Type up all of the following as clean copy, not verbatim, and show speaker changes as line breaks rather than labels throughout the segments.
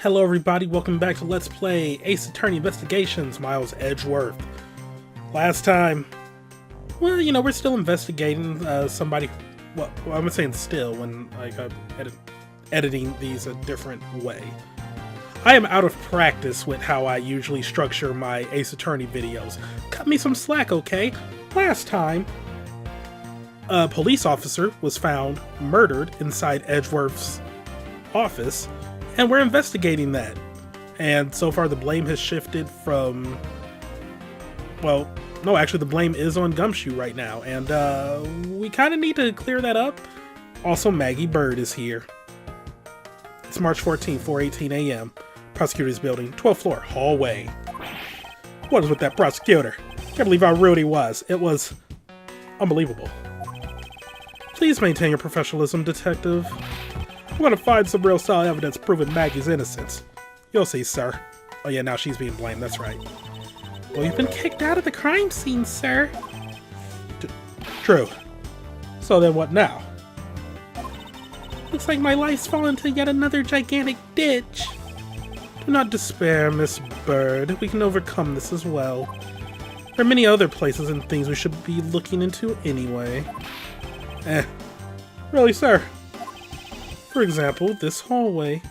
Hello everybody, welcome back to Let's Play Ace Attorney Investigations, Miles Edgeworth. Last time, well, you know, we're still investigating somebody, well, I'm saying still when like I'm editing these a different way. I am out of practice with how I usually structure my Ace Attorney videos. Cut me some slack, okay? Last time, a police officer was found murdered inside Edgeworth's office, and we're investigating that. And so far the blame has shifted from, well, no, actually the blame is on Gumshoe right now, and we kind of need to clear that up. Also, Maggie Bird is here. It's March 14th, 4:18 a.m. Prosecutor's building, 12th floor, hallway. What is with that prosecutor? Can't believe how rude he was. It was unbelievable. Please maintain your professionalism, detective. We're gonna find some real solid evidence proving Maggie's innocence. You'll see, sir. Oh yeah, now she's being blamed, that's right. Well, you've been kicked out of the crime scene, sir. True. So then what now? Looks like my life's fallen into yet another gigantic ditch. Do not despair, Miss Bird. We can overcome this as well. There are many other places and things we should be looking into anyway. Really, sir? For example, this hallway.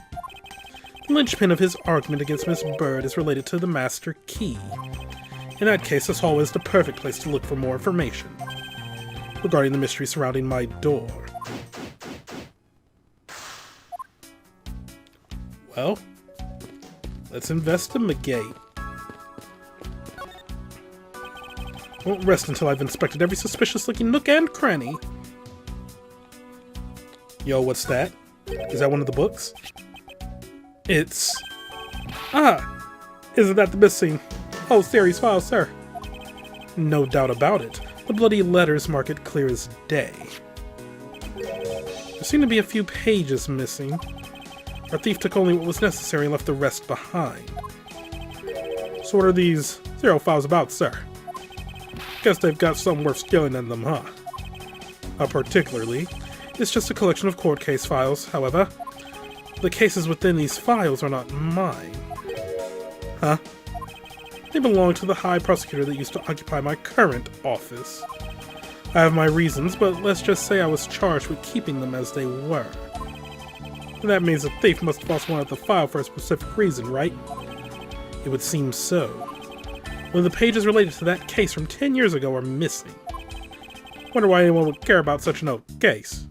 The linchpin of his argument against Miss Bird is related to the master key. In that case, this hallway is the perfect place to look for more information regarding the mystery surrounding my door. Well, let's investigate. Won't rest until I've inspected every suspicious-looking nook and cranny. Yo, what's that? Is that one of the books? It's... Isn't that the missing... Oh, series file, sir. No doubt about it. The bloody letters mark it clear as day. There seem to be a few pages missing. Our thief took only what was necessary and left the rest behind. So what are these zero files about, sir? Guess they've got something worth stealing in them, huh? Particularly, it's just a collection of court case files, however. The cases within these files are not mine. Huh? They belong to the High Prosecutor that used to occupy my current office. I have my reasons, but let's just say I was charged with keeping them as they were. And that means the thief must have also wanted the file for a specific reason, right? It would seem so. One of the pages related to that case from 10 years ago are missing. Wonder why anyone would care about such an old case.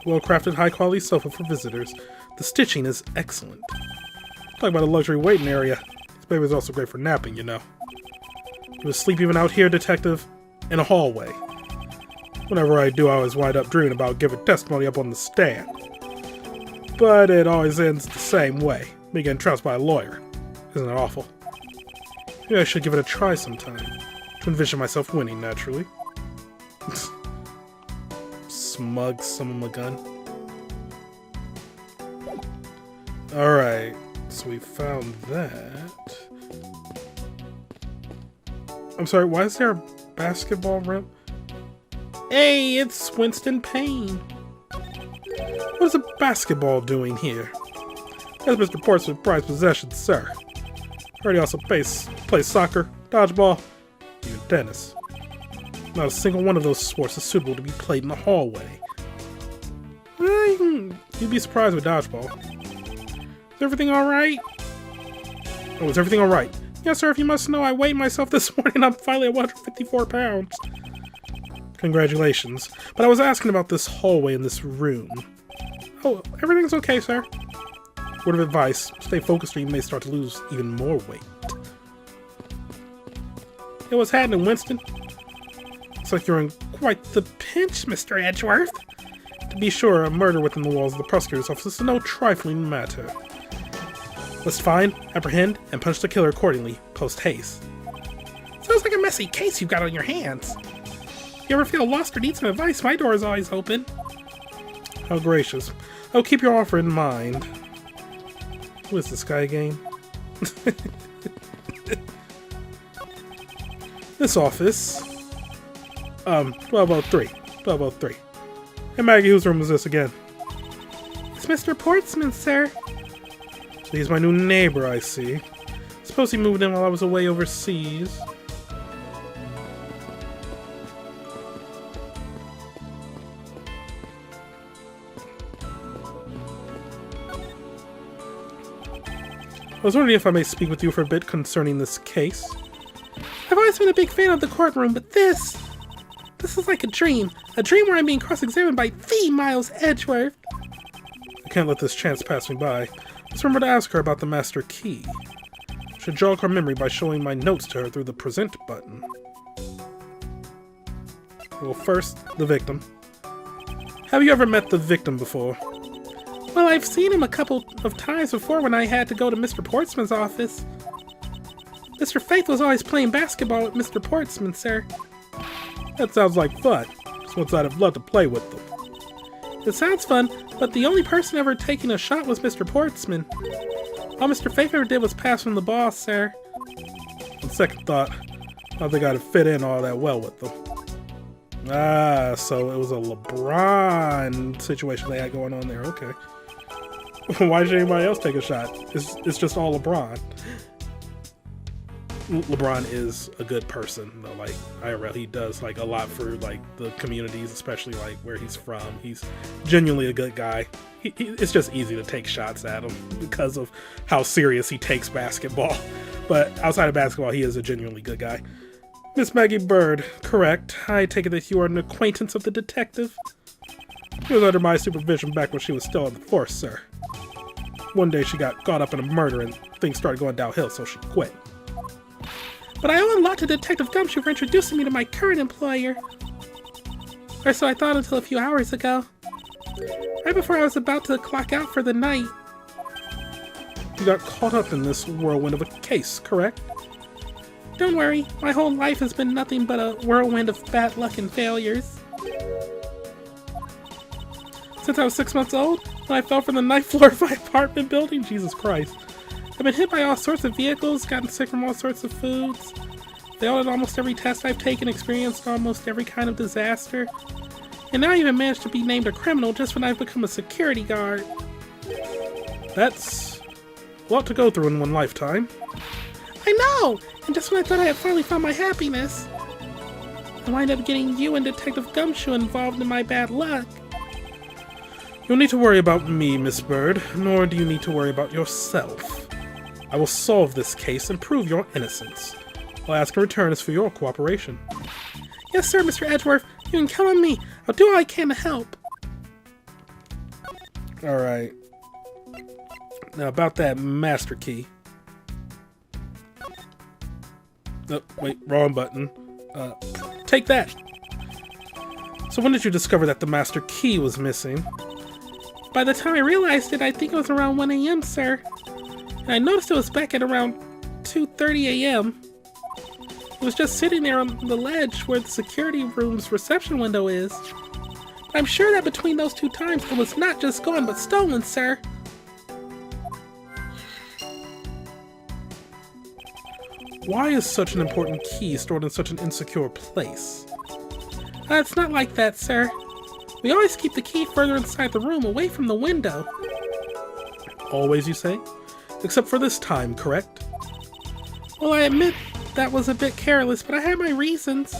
Well-crafted, high-quality sofa for visitors. The stitching is excellent. Talk about a luxury waiting area. This baby is also great for napping, you know. You sleep even out here, detective? In a hallway. Whenever I do, I always wind up dreaming about giving testimony up on the stand. But it always ends the same way. Me getting trounced by a lawyer. Isn't that awful? Maybe I should give it a try sometime. To envision myself winning, naturally. Smug son of a gun. Alright, so we found that. I'm sorry, why is there a basketball rim? Hey, it's Winston Payne. What is a basketball doing here? That's Mr. Portsmouth's prized possession, sir. Heard he also plays soccer, dodgeball, even tennis. Not a single one of those sports is suitable to be played in the hallway. You'd be surprised with dodgeball. Is everything alright? Oh, is everything alright? Yes, sir, if you must know, I weighed myself this morning. I'm finally at 154 pounds. Congratulations. But I was asking about this hallway in this room. Oh, everything's okay, sir. Word of advice, stay focused or you may start to lose even more weight. Hey, what's happening, Winston? Looks like you're in quite the pinch, Mr. Edgeworth. To be sure, a murder within the walls of the prosecutor's office is no trifling matter. Let's find, apprehend, and punish the killer accordingly, post-haste. Sounds like a messy case you've got on your hands. You ever feel lost or need some advice? My door is always open. How gracious. I'll keep your offer in mind. Who is this guy again? This office. 1203. 1203. Hey Maggie, whose room is this again?
It's Mr. Portsman, sir.
So he's my new neighbor, I see. Suppose he moved in while I was away overseas. I was wondering if I may speak with you for a bit concerning this case.
I've always been a big fan of the courtroom, but this is like a dream. A dream where I'm being cross-examined by the Miles Edgeworth.
I can't let this chance pass me by. Let's remember to ask her about the master key. I should jog her memory by showing my notes to her through the present button. Well, first, the victim. Have you ever met the victim before?
Well, I've seen him a couple of times before when I had to go to Mr. Portsman's office. Mr. Faith was always playing basketball with Mr. Portsman, sir.
That sounds like fun. Just once I'd have loved to play with them.
It sounds fun, but the only person ever taking a shot was Mr. Portsman. All Mr. Faith ever did was pass from the ball, sir.
On second thought, I don't think I'd fit in all that well with them. Ah, so it was a LeBron situation they had going on there. Okay. Why should anybody else take a shot? It's just all LeBron. LeBron is a good person, though. Like IRL, he does like a lot for like the communities, especially like where he's from. He's genuinely a good guy. It's just easy to take shots at him because of how serious he takes basketball. But outside of basketball, he is a genuinely good guy. Miss Maggie Bird, correct. I take it that you are an acquaintance of the detective. She was under my supervision back when she was still on the force, sir. One day she got caught up in a murder and things started going downhill, so she quit.
But I owe a lot to Detective Gumshoe for introducing me to my current employer. Or so I thought until a few hours ago. Right before I was about to clock out for the night.
You got caught up in this whirlwind of a case, correct?
Don't worry, my whole life has been nothing but a whirlwind of bad luck and failures. Since I was 6 months old, when I fell from the ninth floor of my apartment building, Jesus Christ. I've been hit by all sorts of vehicles, gotten sick from all sorts of foods, failed at almost every test I've taken, experienced almost every kind of disaster, and now I even managed to be named a criminal just when I've become a security guard.
That's a lot to go through in one lifetime.
I know! And just when I thought I had finally found my happiness, I wind up getting you and Detective Gumshoe involved in my bad luck.
You don't need to worry about me, Miss Bird, nor do you need to worry about yourself. I will solve this case and prove your innocence. All I ask in return is for your cooperation.
Yes, sir, Mr. Edgeworth. You can count on me. I'll do all I can to help.
Alright. Now about that master key. Oh, wait, wrong button. Take that! So when did you discover that the master key was missing?
By the time I realized it, I think it was around 1 a.m., sir. And I noticed it was back at around 2:30 a.m. It was just sitting there on the ledge where the security room's reception window is. I'm sure that between those two times, it was not just gone, but stolen, sir.
Why is such an important key stored in such an insecure place?
It's not like that, sir. We always keep the key further inside the room, away from the window.
Always, you say? Except for this time, correct?
Well, I admit that was a bit careless, but I had my reasons.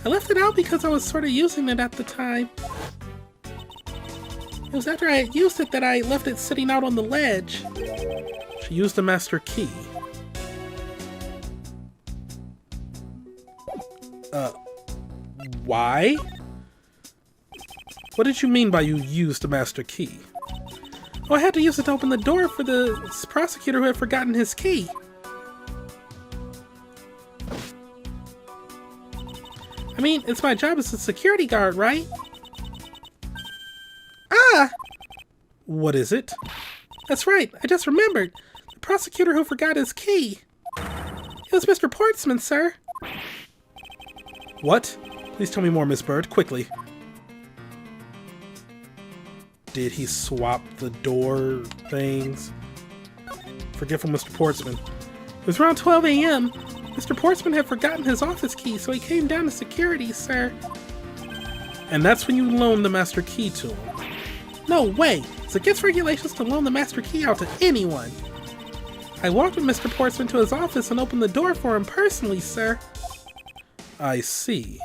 I left it out because I was sort of using it at the time. It was after I had used it that I left it sitting out on the ledge.
She used the master key. Why? What did you mean by you used the master key?
Oh, I had to use it to open the door for the prosecutor who had forgotten his key. I mean, it's my job as a security guard, right? Ah!
What is it?
That's right, I just remembered. The prosecutor who forgot his key. It was Mr. Portsman, sir.
What? Please tell me more, Miss Bird, quickly. Did he swap the door things? Forgetful Mr. Portsman.
It was around 12 a.m. Mr. Portsman had forgotten his office key, so he came down to security, sir.
And that's when you loan the master key to him.
No way! It's against regulations to loan the master key out to anyone. I walked with Mr. Portsman to his office and opened the door for him personally, sir.
I see.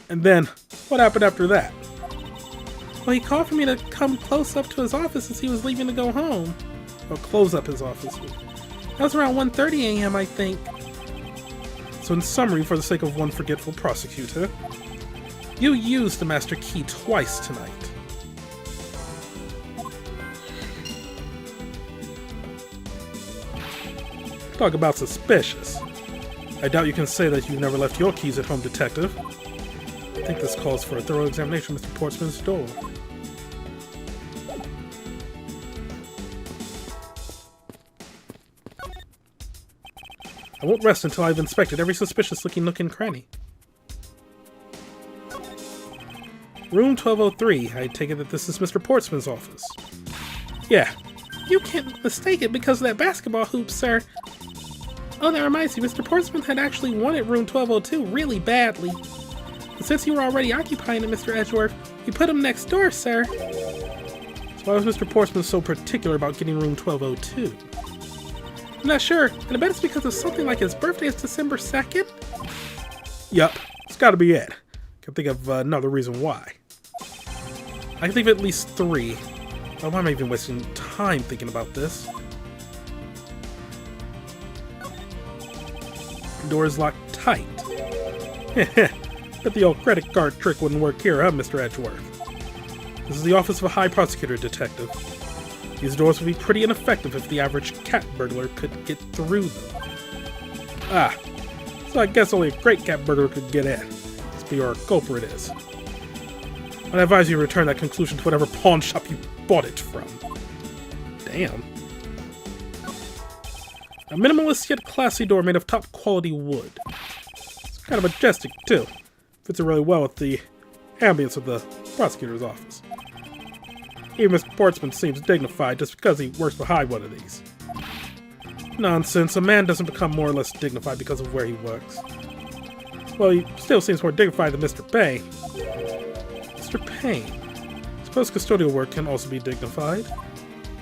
And then, what happened after that?
Well, he called for me to come close up to his office as he was leaving to go home.
Or close up his office.
That was around 1:30 a.m., I think.
So in summary, for the sake of one forgetful prosecutor, you used the master key twice tonight. Talk about suspicious. I doubt you can say that you've never left your keys at home, detective. I think this calls for a thorough examination of Mr. Portsman's door. I won't rest until I've inspected every suspicious-looking nook and cranny. Room 1203. I take it that this is Mr. Portsman's office. Yeah.
You can't mistake it because of that basketball hoop, sir. Oh, that reminds me, Mr. Portsman had actually wanted room 1202 really badly. But since you were already occupying it, Mr. Edgeworth, you put him next door, sir.
So why was Mr. Portsman so particular about getting room 1202?
I'm not sure, and I bet it's because of something like his birthday is December 2nd?
Yup, it's gotta be it. Can think of another reason why. I can think of at least 3. Why am I even wasting time thinking about this? The door is locked tight. But the old credit card trick wouldn't work here, huh, Mr. Edgeworth? This is the office of a high prosecutor, detective. These doors would be pretty ineffective if the average cat burglar could get through them. Ah, so I guess only a great cat burglar could get in. Must be where our culprit is. I'd advise you to return that conclusion to whatever pawn shop you bought it from. Damn. A minimalist yet classy door made of top quality wood. It's kind of majestic too. Fits in really well with the ambience of the prosecutor's office. Even Mr. Portsman seems dignified just because he works behind one of these. Nonsense, a man doesn't become more or less dignified because of where he works. Well, he still seems more dignified than Mr. Bay. Mr. Payne. Suppose custodial work can also be dignified.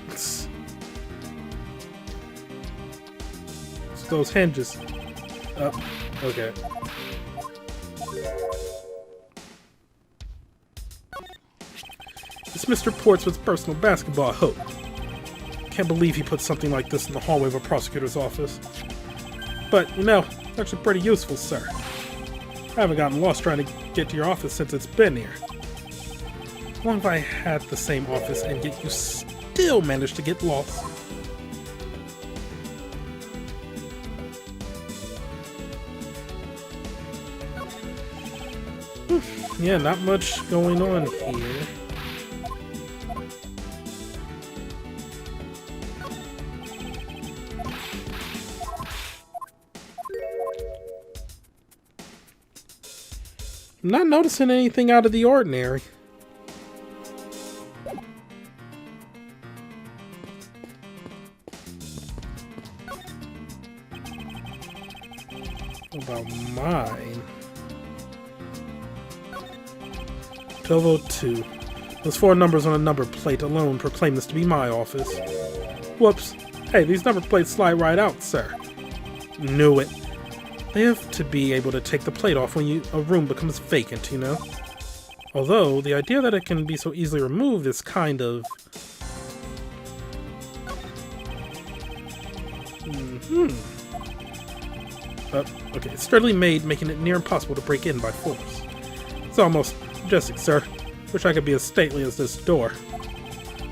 It's those hinges. Oh, okay. It's Mr. Portsman's personal basketball hoop. Can't believe he put something like this in the hallway of a prosecutor's office. But, you know, it's actually pretty useful, sir. I haven't gotten lost trying to get to your office since it's been here. How long have I had the same office and yet you still managed to get lost? Yeah, not much going on here. I'm not noticing anything out of the ordinary. What about mine? 1202. Those 4 numbers on a number plate alone proclaim this to be my office. Whoops. Hey, these number plates slide right out, sir. Knew it. They have to be able to take the plate off when a room becomes vacant, you know? Although, the idea that it can be so easily removed is kind of... okay, it's sturdily made, making it near impossible to break in by force. It's almost majestic, sir. Wish I could be as stately as this door.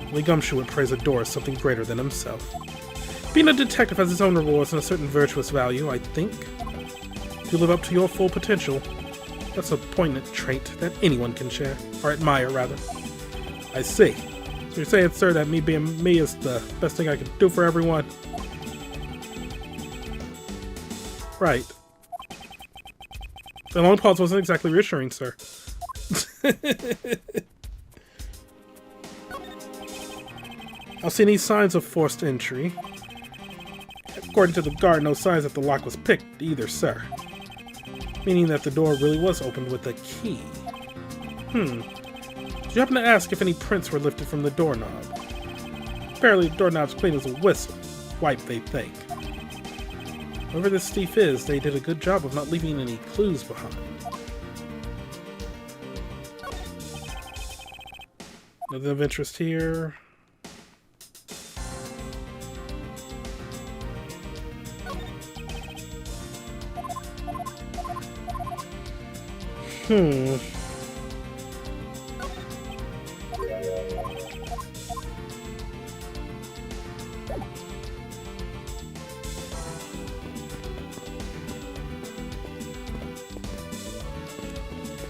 Only Gumshoe would praise a door as something greater than himself. Being a detective has its own rewards and a certain virtuous value, I think. If you live up to your full potential, that's a poignant trait that anyone can share, or admire, rather. I see. So you're saying, sir, that me being me is the best thing I can do for everyone? Right. The long pause wasn't exactly reassuring, sir. I'll see any signs of forced entry. According to the guard, no signs that the lock was picked either, sir. Meaning that the door really was opened with a key. Did you happen to ask if any prints were lifted from the doorknob? Apparently the doorknob's clean as a whistle. Wipe, they think. Whoever this thief is, they did a good job of not leaving any clues behind. Nothing of interest here.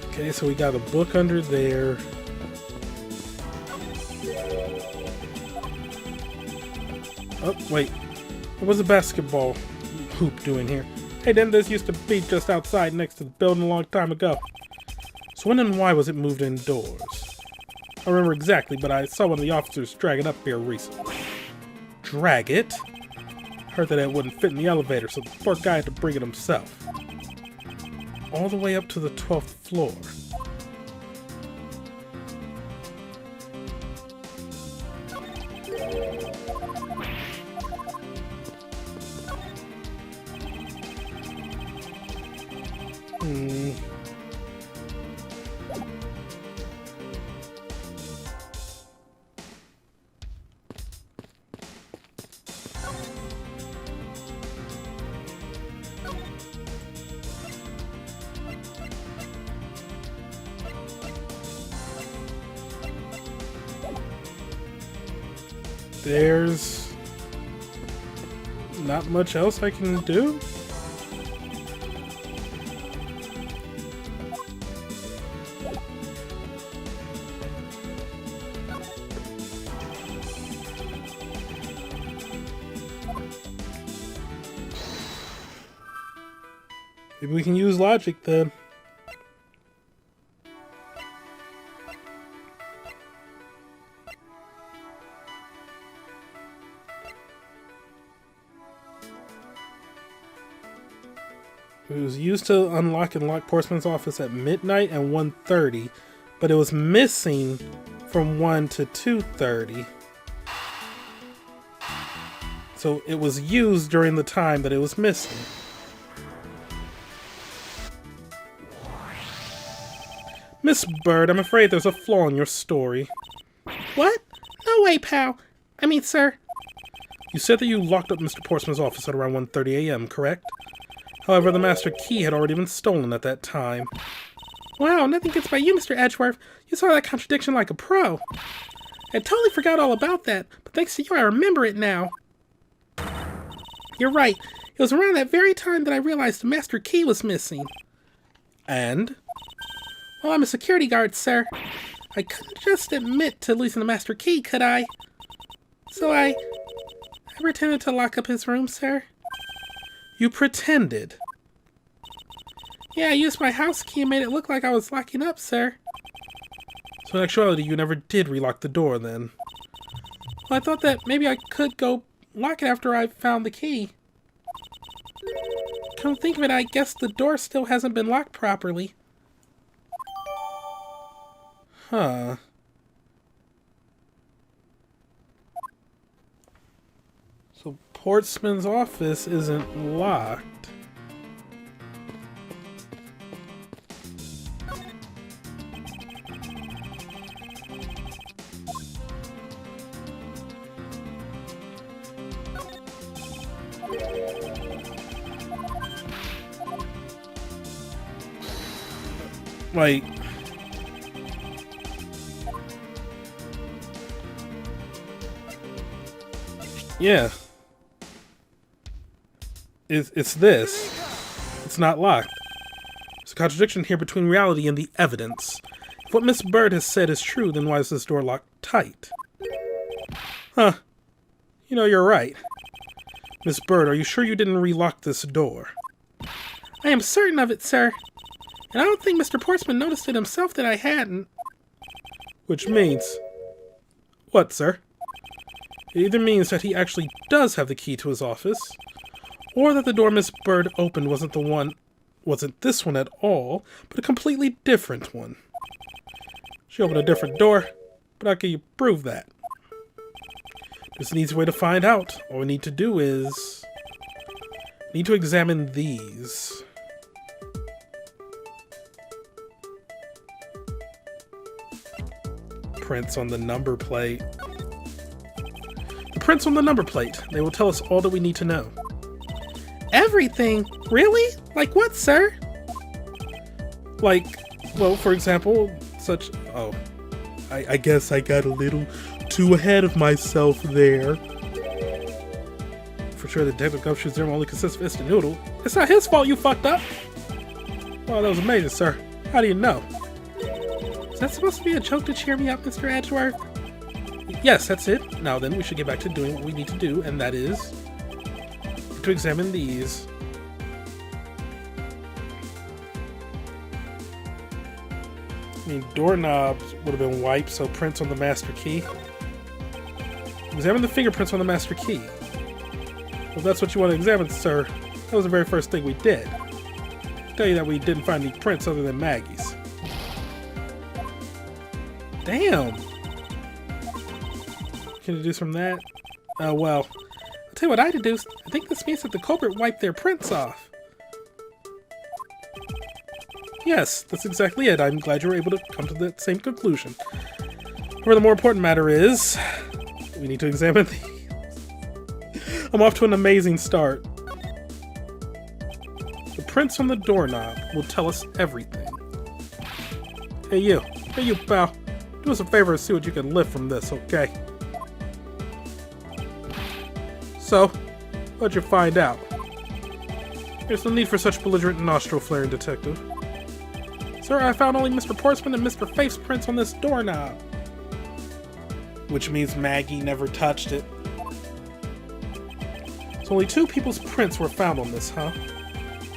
Okay, so we got a book under there. Oh, wait. What was a basketball hoop doing here? Hey, didn't this used to be just outside next to the building a long time ago? So when and why was it moved indoors? I don't remember exactly, but I saw one of the officers drag it up here recently. Drag it? Heard that it wouldn't fit in the elevator, so the poor guy had to bring it himself. All the way up to the 12th floor. There's not much else I can do. Maybe we can use logic then. It was used to unlock and lock Portsman's office at midnight and 1:30, but it was missing from 1 to 2:30. So it was used during the time that it was missing. Miss Bird, I'm afraid there's a flaw in your story.
What? No way, pal. I mean, sir.
You said that you locked up Mr. Portsman's office at around 1:30 a.m., correct? However, the master key had already been stolen at that time.
Wow, nothing gets by you, Mr. Edgeworth. You saw that contradiction like a pro. I totally forgot all about that, but thanks to you, I remember it now. You're right. It was around that very time that I realized the master key was missing.
And?
Well, I'm a security guard, sir. I couldn't just admit to losing the master key, could I? So I pretended to lock up his room, sir.
You pretended?
Yeah, I used my house key and made it look like I was locking up, sir.
So in actuality, you never did relock the door, then?
Well, I thought that maybe I could go lock it after I found the key. Come to think of it, I guess the door still hasn't been locked properly.
Huh. So Portsman's office isn't locked. Like, yeah. It's this. It's not locked. There's a contradiction here between reality and the evidence. If what Miss Bird has said is true, then why is this door locked tight? Huh. You know, you're right. Miss Bird, are you sure you didn't relock this door?
I am certain of it, sir. And I don't think Mr. Portsman noticed it himself that I hadn't.
Which means... What, sir? It either means that he actually does have the key to his office, or that the door Miss Bird opened wasn't this one at all, but a completely different one. She opened a different door, but how can you prove that? There's an easy way to find out. All we need to do is... need to examine these. Prints on the number plate. The prints on the number plate. They will tell us all that we need to know. Everything? Really? Like what, sir? Like, well, for example, such... oh. I guess I got a little too ahead of myself there. For sure the Detective Gumshoe's serum only consists of instant noodle. It's not his fault you fucked up! Oh, that was amazing, sir. How do you know? Is that supposed to be a joke to cheer me up, Mr. Edgeworth? Yes, that's it. Now then, we should get back to doing what we need to do, and that is... to examine these. I mean, doorknobs would have been wiped, so prints on the master key. Examine the fingerprints on the master key. Well, if that's what you want to examine, sir, that was the very first thing we did. I'll tell you that we didn't find any prints other than Maggie's. Damn! Can deduce from that? Well, I'll tell you what I deduced. I think this means that the culprit wiped their prints off. Yes, that's exactly it. I'm glad you were able to come to that same conclusion. However, the more important matter is... we need to examine these. I'm off to an amazing start. The prints on the doorknob will tell us everything. Hey you, pal. Do us a favor and see what you can lift from this, okay? So, what'd you find out? There's no need for such belligerent nostril flaring, detective. Sir, I found only Mr. Portsman and Mr. Faith's prints on this doorknob. Which means Maggie never touched it. So only 2 people's prints were found on this, huh?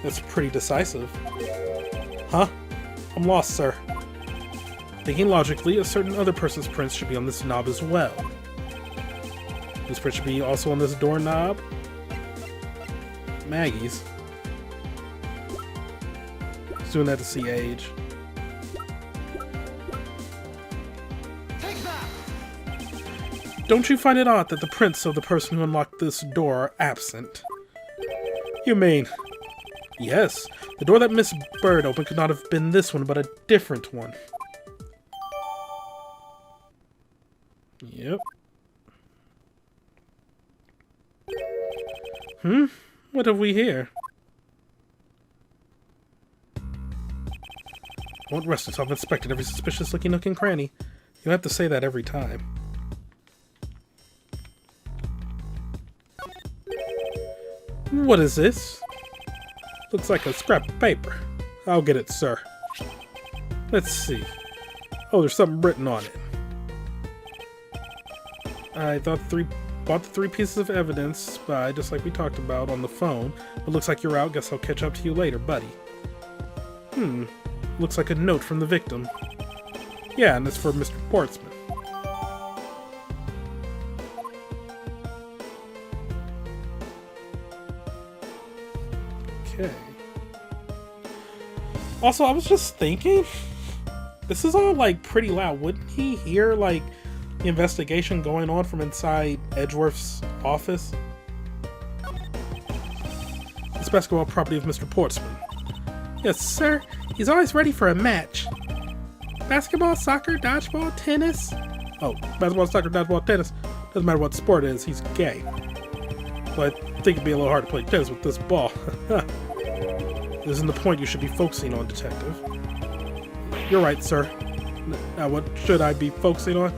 That's pretty decisive. Huh? I'm lost, sir. Thinking logically, a certain other person's prints should be on this knob as well. Whose print should be also on this doorknob? Maggie's. He's doing that to see age. Don't you find it odd that the prints of the person who unlocked this door are absent? You mean... yes, the door that Miss Bird opened could not have been this one, but a different one. Yep. What have we here? I won't rest until I've inspected every suspicious-looking nook and cranny. You have to say that every time. What is this? Looks like a scrap of paper. I'll get it, sir. Let's see. Oh, there's something written on it. I bought the 3 pieces of evidence by, just like we talked about on the phone. But looks like you're out. Guess I'll catch up to you later, buddy. Looks like a note from the victim. Yeah, and it's for Mr. Portsman. Okay. Also, I was just thinking, this is all like pretty loud. Wouldn't he hear like the investigation going on from inside Edgeworth's office? This basketball property of Mr. Portsman. Yes, sir. He's always ready for a match. Basketball, soccer, dodgeball, tennis. Oh, basketball, soccer, dodgeball, tennis. Doesn't matter what sport it is, he's gay. So I think it'd be a little hard to play tennis with this ball. This isn't the point you should be focusing on, detective. You're right, sir. Now what should I be focusing on?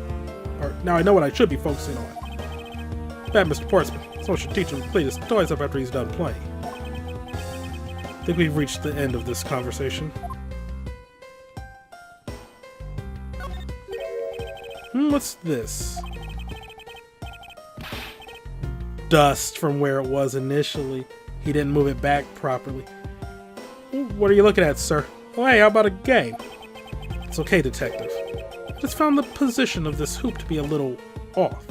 Or now I know what I should be focusing on. Bad Mr. Portsman. Someone should teach him to clean his toys up after he's done playing. I think we've reached the end of this conversation. What's this? Dust from where it was initially. He didn't move it back properly. What are you looking at, sir? Oh, hey, how about a game? It's okay, detective. I just found the position of this hoop to be a little off.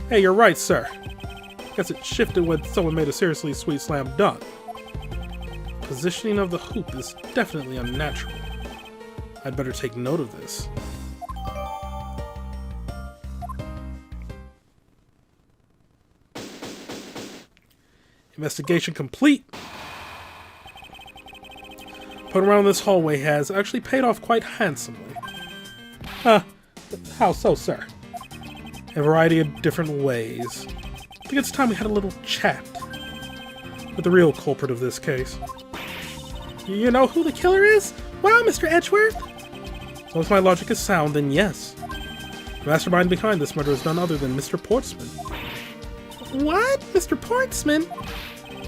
Hey, you're right, sir. Guess it shifted when someone made a seriously sweet slam dunk. Positioning of the hoop is definitely unnatural. I'd better take note of this. Investigation complete. Putting around this hallway has actually paid off quite handsomely. How so, sir? In a variety of different ways. I think it's time we had a little chat with the real culprit of this case. You know who the killer is? Wow, Mr. Edgeworth! So if my logic is sound, then yes. The mastermind behind this murder is none other than Mr. Portsman. What? Mr. Portsman?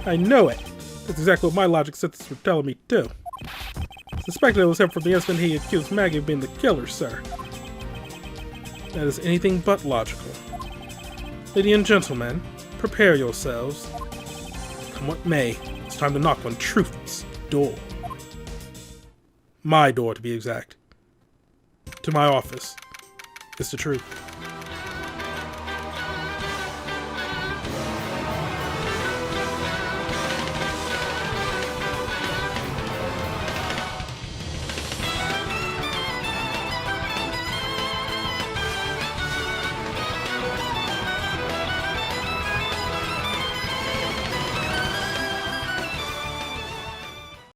I know it. That's exactly what my logic systems were telling me too. Suspected it was him from the instant he accused Maggie of being the killer, sir. That is anything but logical. Ladies and gentlemen, prepare yourselves. Come what may, it's time to knock on truth's door. My door, to be exact. To my office. It's the truth.